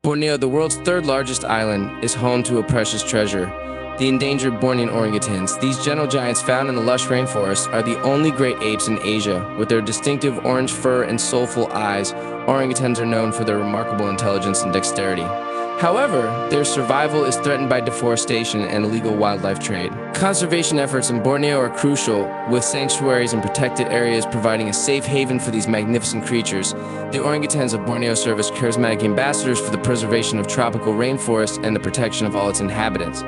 Borneo, the world's third largest island, is home to a precious treasure, the endangered Bornean orangutans. These gentle giants found in the lush rainforest are the only great apes in Asia. With their distinctive orange fur and soulful eyes, orangutans are known for their remarkable intelligence and dexterity. However, their survival is threatened by deforestation and illegal wildlife trade. Conservation efforts in Borneo are crucial, with sanctuaries and protected areas providing a safe haven for these magnificent creatures. The orangutans of Borneo serve as charismatic ambassadors for the preservation of tropical rainforests and the protection of all its inhabitants.